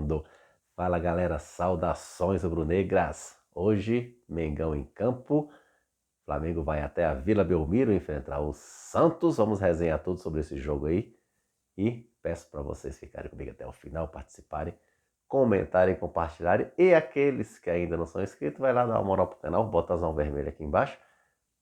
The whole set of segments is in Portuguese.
gravando. Fala galera, saudações rubro-negras. Hoje, Mengão em campo. Flamengo vai até a Vila Belmiro enfrentar o Santos. Vamos resenhar tudo sobre esse jogo aí. E peço para vocês ficarem comigo até o final, participarem, comentarem, compartilharem. E aqueles que ainda não são inscritos, vai lá dar uma moral pro canal, botãozão vermelho aqui embaixo.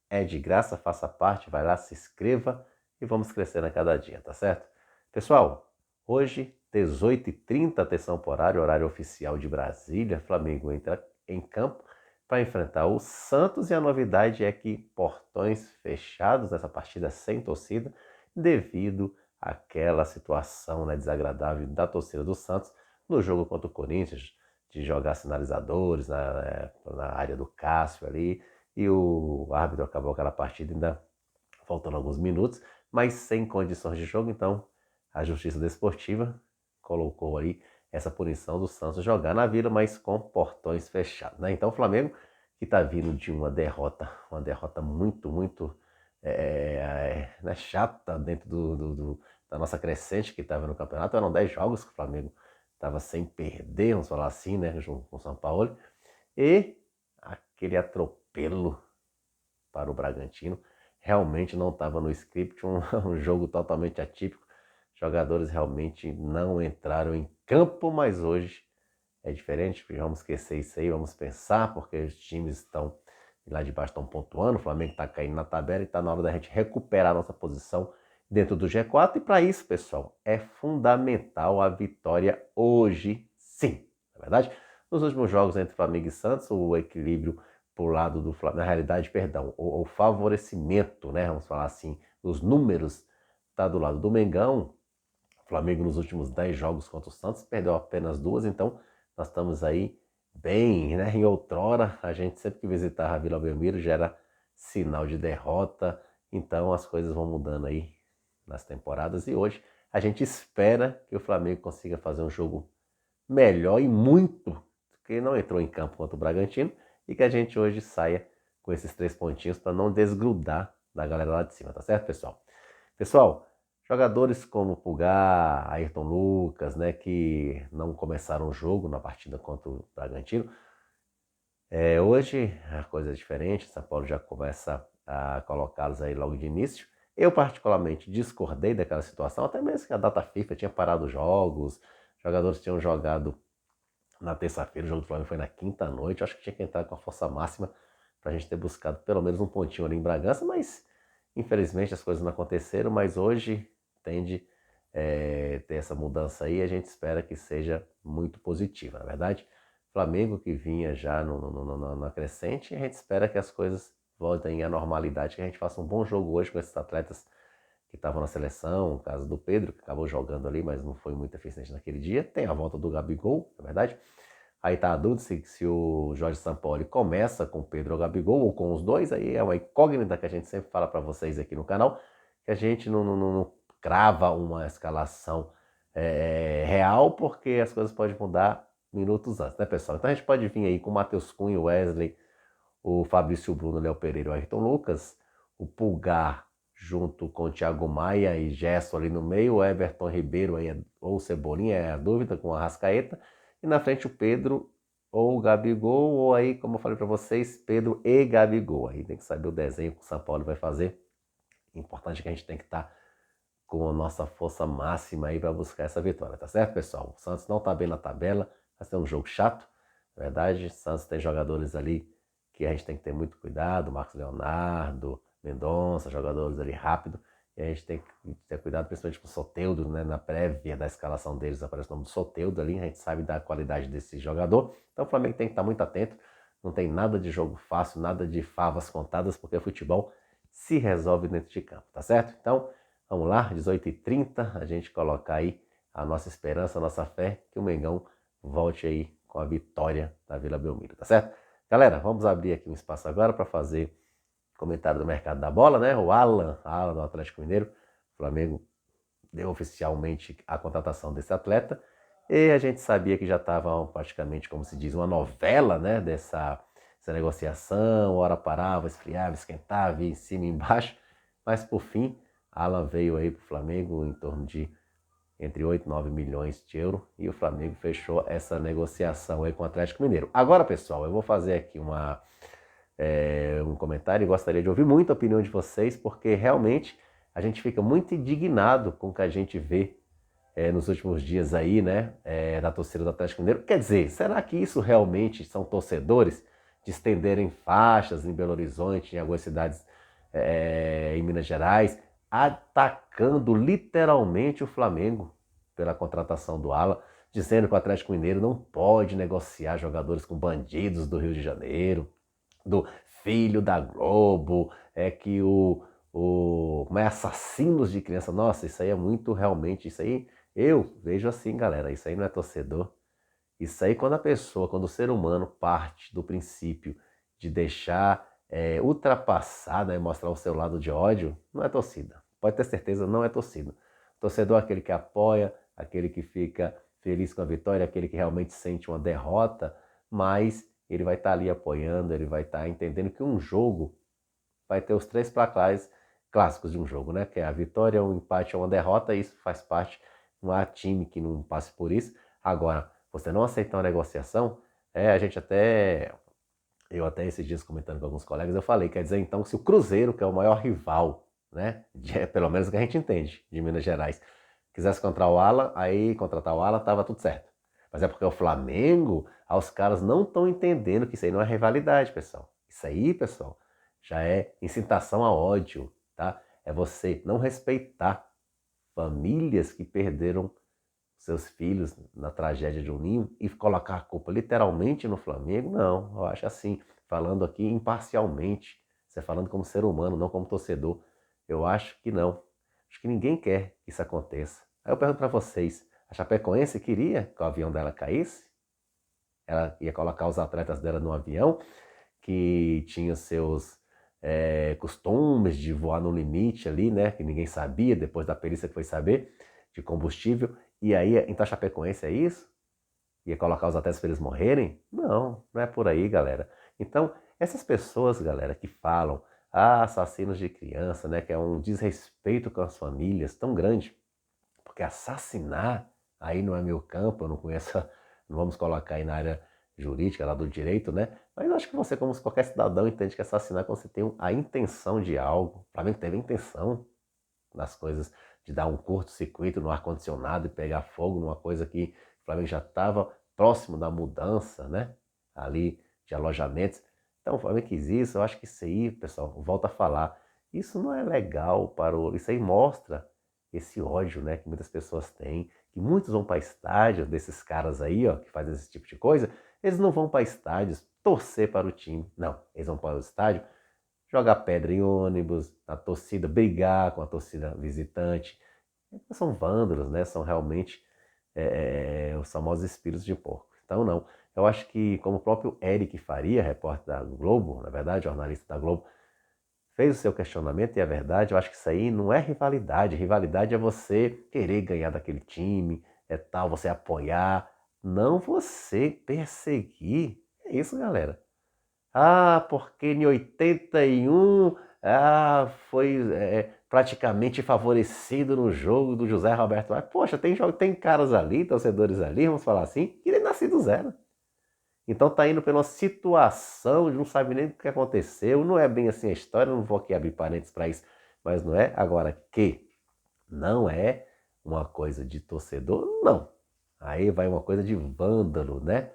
É de graça, faça parte, vai lá, se inscreva e vamos crescendo a cada dia, tá certo? Pessoal, hoje, 18h30, atenção por horário oficial de Brasília, Flamengo entra em campo para enfrentar o Santos e a novidade é que portões fechados nessa partida sem torcida, devido àquela situação, né, desagradável da torcida do Santos no jogo contra o Corinthians, de jogar sinalizadores na área do Cássio ali, e o árbitro acabou aquela partida ainda faltando alguns minutos, mas sem condições de jogo, então a Justiça Desportiva colocou aí essa punição do Santos jogar na Vila, mas com portões fechados, né? Então o Flamengo, que está vindo de uma derrota muito né, chata dentro da nossa crescente que estava no campeonato, eram 10 jogos que o Flamengo estava sem perder, vamos falar assim, né, junto com o São Paulo, e aquele atropelo para o Bragantino realmente não estava no script, um jogo totalmente atípico. Jogadores realmente não entraram em campo, mas hoje é diferente. Vamos esquecer isso aí, vamos pensar, porque os times estão lá de baixo, estão pontuando, o Flamengo está caindo na tabela e está na hora da gente recuperar a nossa posição dentro do G4. E para isso, pessoal, é fundamental a vitória hoje, sim. Na verdade, nos últimos jogos entre Flamengo e Santos, o equilíbrio por lado do Flamengo, na realidade, perdão, o favorecimento, né, vamos falar assim, os números está do lado do Mengão. O Flamengo nos últimos 10 jogos contra o Santos perdeu apenas 2, então nós estamos aí bem, né? Em outrora, a gente sempre que visitava a Vila Belmiro já era sinal de derrota, então as coisas vão mudando aí nas temporadas e hoje a gente espera que o Flamengo consiga fazer um jogo melhor e muito, porque não entrou em campo contra o Bragantino, e que a gente hoje saia com esses 3 pontinhos para não desgrudar da galera lá de cima, tá certo, pessoal? Pessoal, jogadores como Pulgar, Ayrton Lucas, né, que não começaram o jogo na partida contra o Bragantino, hoje a coisa é diferente, São Paulo já começa a colocá-los aí logo de início. Eu particularmente discordei daquela situação, até mesmo que a data FIFA tinha parado os jogos, jogadores tinham jogado na terça-feira, o jogo do Flamengo foi na quinta-noite, acho que tinha que entrar com a força máxima para a gente ter buscado pelo menos um pontinho ali em Bragança, mas infelizmente as coisas não aconteceram, mas hoje tende ter essa mudança aí, a gente espera que seja muito positiva, na verdade. Flamengo que vinha já na crescente, a gente espera que as coisas voltem à normalidade, que a gente faça um bom jogo hoje com esses atletas que estavam na seleção, o caso do Pedro, que acabou jogando ali, mas não foi muito eficiente naquele dia. Tem a volta do Gabigol, na verdade. Aí tá a dúvida se o Jorge Sampaoli começa com o Pedro ou o Gabigol, ou com os dois, aí é uma incógnita que a gente sempre fala para vocês aqui no canal, que a gente não crava uma escalação real, porque as coisas podem mudar minutos antes, né, pessoal? Então a gente pode vir aí com o Matheus Cunha, o Wesley, o Fabrício Bruno, o Léo Pereira, o Ayrton Lucas, o Pulgar junto com o Thiago Maia e Gerson ali no meio, o Everton Ribeiro aí, ou o Cebolinha, é a dúvida, com a Arrascaeta, e na frente o Pedro ou o Gabigol, ou aí, como eu falei para vocês, Pedro e Gabigol. Aí tem que saber o desenho que o São Paulo vai fazer. Importante que a gente tem que estar com a nossa força máxima aí para buscar essa vitória, tá certo, pessoal? O Santos não tá bem na tabela, vai ser um jogo chato, na verdade. O Santos tem jogadores ali que a gente tem que ter muito cuidado, Marcos Leonardo, Mendonça, jogadores ali rápido, e a gente tem que ter cuidado principalmente com o Soteldo, né? Na prévia da escalação deles aparece o nome do Soteldo ali, a gente sabe da qualidade desse jogador, então o Flamengo tem que estar muito atento, não tem nada de jogo fácil, nada de favas contadas, porque o futebol se resolve dentro de campo, tá certo? Então, vamos lá, 18h30, a gente colocar aí a nossa esperança, a nossa fé, que o Mengão volte aí com a vitória da Vila Belmiro, tá certo? Galera, vamos abrir aqui um espaço agora para fazer comentário do mercado da bola, né? O Alan do Atlético Mineiro, o Flamengo deu oficialmente a contratação desse atleta, e a gente sabia que já estava praticamente, como se diz, uma novela, né? Dessa negociação, hora parava, esfriava, esquentava, ia em cima e embaixo, mas por fim, Alan veio aí para o Flamengo em torno de entre 8 e 9 milhões de euros, e o Flamengo fechou essa negociação aí com o Atlético Mineiro. Agora, pessoal, eu vou fazer aqui um comentário e gostaria de ouvir muito a opinião de vocês, porque realmente a gente fica muito indignado com o que a gente vê nos últimos dias aí, né, da torcida do Atlético Mineiro. Quer dizer, será que isso realmente são torcedores de estenderem faixas em Belo Horizonte, em algumas cidades em Minas Gerais, atacando literalmente o Flamengo pela contratação do Alan, dizendo que o Atlético Mineiro não pode negociar jogadores com bandidos do Rio de Janeiro, do filho da Globo, que como assassinos de criança. Nossa, isso aí é muito realmente, isso aí eu vejo assim, galera, isso aí não é torcedor. Isso aí quando o ser humano parte do princípio de deixar ultrapassar, né, mostrar o seu lado de ódio, não é torcida. Pode ter certeza, não é torcida. Torcedor é aquele que apoia, aquele que fica feliz com a vitória, aquele que realmente sente uma derrota, mas ele vai estar ali apoiando, ele vai estar entendendo que um jogo vai ter os 3 placares clássicos de um jogo, né? Que é a vitória, um empate ou uma derrota, e isso faz parte, não há time que não passe por isso. Agora, você não aceitar uma negociação, eu até esses dias comentando com alguns colegas, eu falei, quer dizer então, se o Cruzeiro, que é o maior rival, né, pelo menos o que a gente entende, de Minas Gerais, quisesse contratar o Alan, tava tudo certo. Mas é porque o Flamengo, os caras não estão entendendo que isso aí não é rivalidade, pessoal. Isso aí, pessoal, já é incitação a ódio, tá? É você não respeitar famílias que perderam seus filhos na tragédia de um ninho e colocar a culpa literalmente no Flamengo. Não, eu acho assim, falando aqui imparcialmente, você falando como ser humano, não como torcedor, eu acho que não. Acho que ninguém quer que isso aconteça. Aí eu pergunto para vocês, a Chapecoense queria que o avião dela caísse? Ela ia colocar os atletas dela no avião que tinha seus costumes de voar no limite ali, né? Que ninguém sabia, depois da perícia que foi saber, de combustível. E aí, então a Chapecoense é isso? Ia colocar os atletas para eles morrerem? Não, não é por aí, galera. Então, essas pessoas, galera, que falam, assassinos de criança, né? Que é um desrespeito com as famílias tão grande. Porque assassinar aí não é meu campo, eu não conheço, não vamos colocar aí na área jurídica, lá do direito, né? Mas eu acho que você, como qualquer cidadão, entende que assassinar é quando você tem a intenção de algo. O Flamengo teve a intenção nas coisas de dar um curto-circuito no ar-condicionado e pegar fogo numa coisa que o Flamengo já estava próximo da mudança, né? Ali de alojamentos. Então o Flamengo quis isso, eu acho que isso aí, pessoal, volta a falar. Isso não é legal Isso aí mostra esse ódio, né, que muitas pessoas têm, que muitos vão para estádio desses caras aí, ó, que fazem esse tipo de coisa, eles não vão para estádios torcer para o time, não, eles vão para o estádio jogar pedra em ônibus, a torcida brigar com a torcida visitante. São vândalos, né? São realmente os famosos espíritos de porco. Então, não. Eu acho que, como o próprio Eric Faria, repórter da Globo, na verdade, jornalista da Globo, fez o seu questionamento, e é verdade, eu acho que isso aí não é rivalidade. Rivalidade é você querer ganhar daquele time, você apoiar, não você perseguir. É isso, galera. Porque em 81 foi praticamente favorecido no jogo do José Roberto Marques. Poxa, tem caras ali, torcedores ali, vamos falar assim, que nem nascido zero. Então tá indo pela situação, não sabe nem o que aconteceu, não é bem assim a história, não vou aqui abrir parênteses para isso, mas não é. Agora que não é uma coisa de torcedor, não. Aí vai uma coisa de vândalo, né?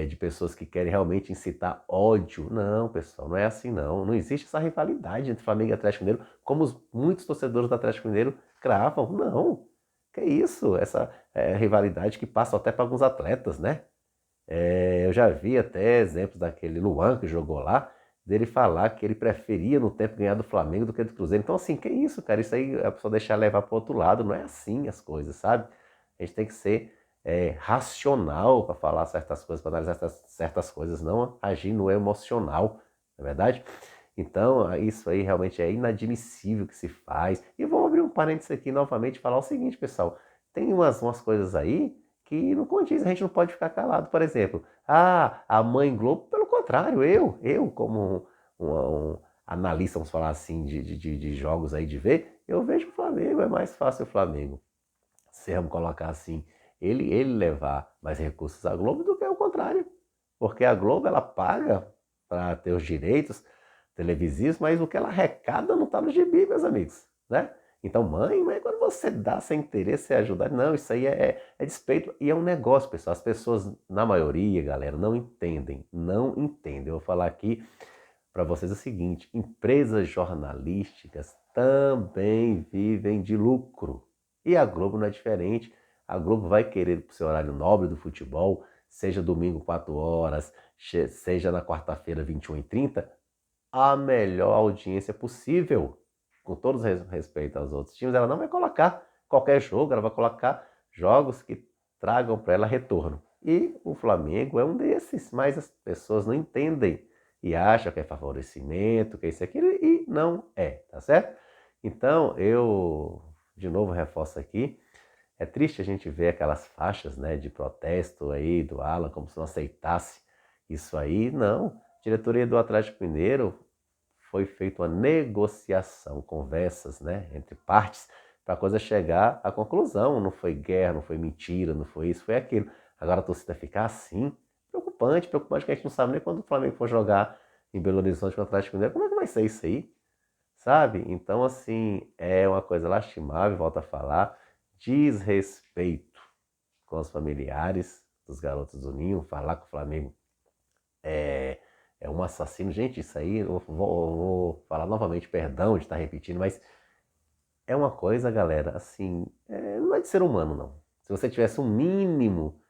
De pessoas que querem realmente incitar ódio. Não, pessoal, não é assim não. Não existe essa rivalidade entre Flamengo e Atlético Mineiro, como muitos torcedores do Atlético Mineiro cravam. Não. Que isso? Essa rivalidade que passa até para alguns atletas, né? Eu já vi até exemplos daquele Luan que jogou lá, dele falar que ele preferia no tempo ganhar do Flamengo do que do Cruzeiro. Então, assim, que isso, cara? Isso aí é a pessoa deixar levar para o outro lado. Não é assim as coisas, sabe? A gente tem que ser racional para falar certas coisas, para analisar certas coisas, não agir no emocional, não é verdade? Então, isso aí realmente é inadmissível que se faz. E vou abrir um parênteses aqui novamente e falar o seguinte, pessoal. Tem umas coisas aí que não condiz, a gente não pode ficar calado. Por exemplo, a Mãe Globo, pelo contrário, eu como um analista, vamos falar assim, de jogos aí de ver, eu vejo o Flamengo, é mais fácil o Flamengo. se vamos colocar assim, ele levar mais recursos à Globo do que o contrário. Porque a Globo, ela paga para ter os direitos televisivos, mas o que ela arrecada não está no gibi, meus amigos, né? Então, mãe, quando você dá sem interesse, você ajudar, não, isso aí é despeito e é um negócio, pessoal. As pessoas, na maioria, galera, não entendem, não entendem. Eu vou falar aqui para vocês o seguinte: empresas jornalísticas também vivem de lucro. E a Globo não é diferente. A Globo vai querer para o seu horário nobre do futebol, seja domingo 4 horas, seja na quarta-feira 21h30, a melhor audiência possível. Com todo respeito aos outros times, ela não vai colocar qualquer jogo, ela vai colocar jogos que tragam para ela retorno. E o Flamengo é um desses, mas as pessoas não entendem e acham que é favorecimento, que é isso e aquilo, e não é, tá certo? Então, eu, de novo, reforço aqui, é triste a gente ver aquelas faixas, né, de protesto aí do Alan, como se não aceitasse isso aí. Não, diretoria do Atlético Mineiro foi feita uma negociação, conversas, né, entre partes, para a coisa chegar à conclusão. Não foi guerra, não foi mentira, não foi isso, foi aquilo. Agora a torcida ficar assim, preocupante, preocupante, que a gente não sabe nem quando o Flamengo for jogar em Belo Horizonte com o Atlético Mineiro, como é que vai ser isso aí, sabe? Então, assim, é uma coisa lastimável, volto a falar, desrespeito com os familiares dos garotos do Ninho, falar que o Flamengo é um assassino. Gente, isso aí, eu vou falar novamente, perdão de estar repetindo, mas é uma coisa, galera, assim, não é de ser humano, não. Se você tivesse um mínimo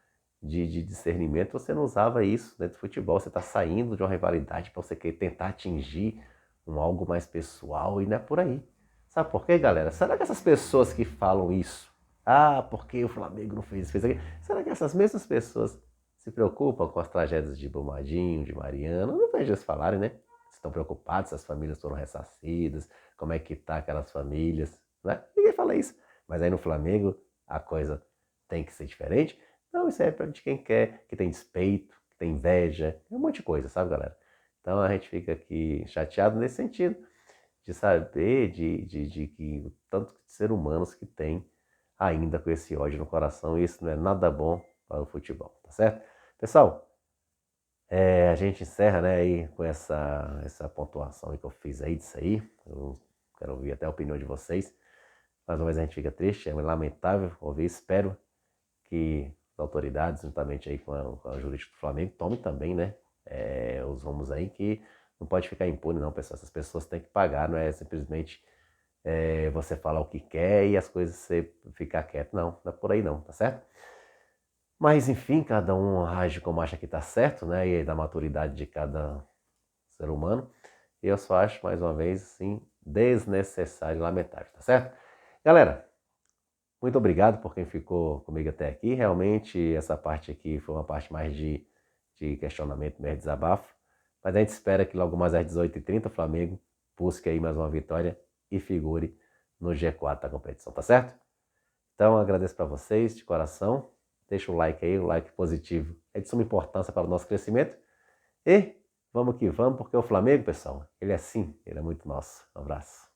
de discernimento, você não usava isso dentro do futebol. Você está saindo de uma rivalidade para você querer tentar atingir algo mais pessoal e não é por aí. Sabe por quê, galera? Será que essas pessoas que falam isso, porque o Flamengo não fez isso, fez aquilo, será que essas mesmas pessoas se preocupam com as tragédias de Brumadinho, de Mariana? Eu não vejo eles falarem, né? Estão preocupados se as famílias foram ressarcidas, como é que tá aquelas famílias, né? Ninguém fala isso. Mas aí no Flamengo a coisa tem que ser diferente. Não, isso é de quem quer, que tem despeito, que tem inveja, é um monte de coisa, sabe, galera? Então a gente fica aqui chateado nesse sentido, de saber de que o tanto de ser humanos que tem ainda com esse ódio no coração, e isso não é nada bom para o futebol, tá certo? Pessoal, a gente encerra, né, aí com essa pontuação aí que eu fiz aí disso aí. Eu quero ouvir até a opinião de vocês. Mais uma vez a gente fica triste, é lamentável ouvir, espero que as autoridades, juntamente aí com a jurídica do Flamengo, tomem também, né, os rumos aí, que não pode ficar impune não, pessoal. Essas pessoas têm que pagar, não é simplesmente você falar o que quer e as coisas você ficar quieto, não é por aí não, tá certo? Mas enfim, cada um age como acha que tá certo, né, e da maturidade de cada ser humano. E eu só acho, mais uma vez, assim, desnecessário e lamentável, tá certo? Galera, muito obrigado por quem ficou comigo até aqui. Realmente, essa parte aqui foi uma parte mais de questionamento, mesmo desabafo. Mas a gente espera que logo mais às 18h30 o Flamengo busque aí mais uma vitória e figure no G4 da competição, tá certo? Então, agradeço para vocês de coração. Deixa o like aí, o like positivo é de suma importância para o nosso crescimento. E vamos que vamos, porque o Flamengo, pessoal, ele é assim, ele é muito nosso. Um abraço.